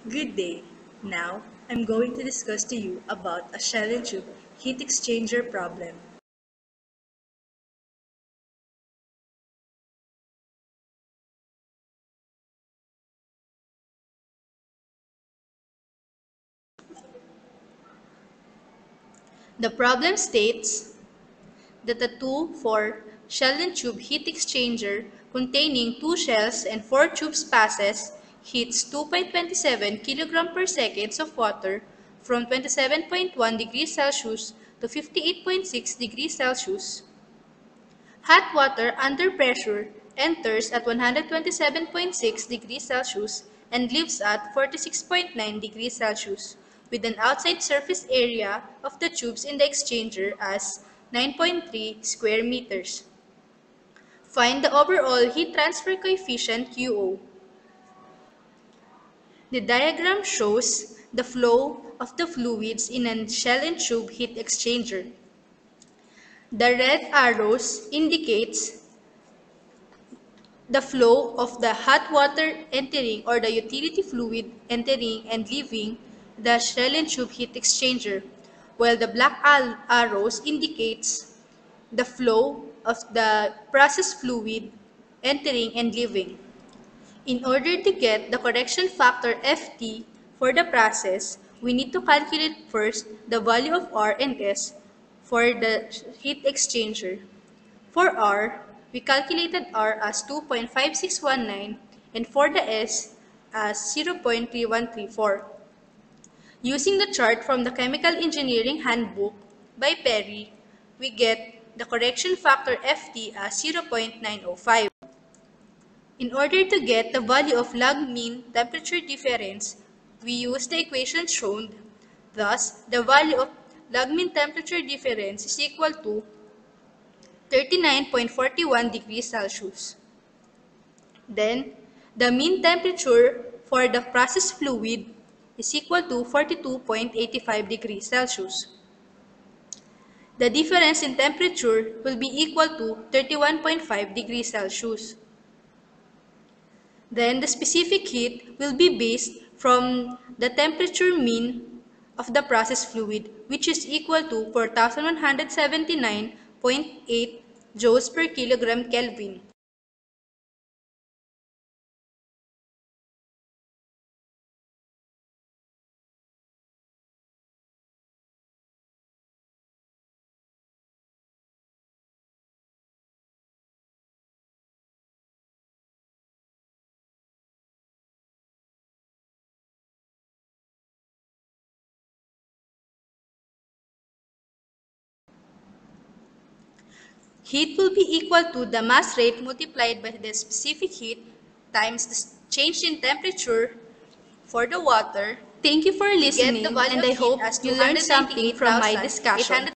Good day. Now, I'm going to discuss to you about a shell and tube heat exchanger problem. The problem states that a 2-4 shell and tube heat exchanger containing 2 shells and 4 tubes passes heats 2.27 kg per second of water from 27.1 degrees Celsius to 58.6 degrees Celsius. Hot water under pressure enters at 127.6 degrees Celsius and leaves at 46.9 degrees Celsius, with an outside surface area of the tubes in the exchanger as 9.3 square meters. Find the overall heat transfer coefficient QO. The diagram shows the flow of the fluids in a shell and tube heat exchanger. The red arrows indicates the flow of the hot water entering or the utility fluid entering and leaving the shell and tube heat exchanger, while the black arrows indicates the flow of the process fluid entering and leaving. In order to get the correction factor Ft for the process, we need to calculate first the value of R and S for the heat exchanger. For R, we calculated R as 2.5619 and for the S as 0.3134. Using the chart from the Chemical Engineering Handbook by Perry, we get the correction factor Ft as 0.905. In order to get the value of log mean temperature difference, we use the equation shown. Thus, the value of log mean temperature difference is equal to 39.41 degrees Celsius. Then, the mean temperature for the process fluid is equal to 42.85 degrees Celsius. The difference in temperature will be equal to 31.5 degrees Celsius. Then, the specific heat will be based from the temperature mean of the process fluid, which is equal to 4179.8 joules per kilogram Kelvin. Heat will be equal to the mass rate multiplied by the specific heat times the change in temperature for the water. Thank you for listening, and I hope you learned something from my discussion.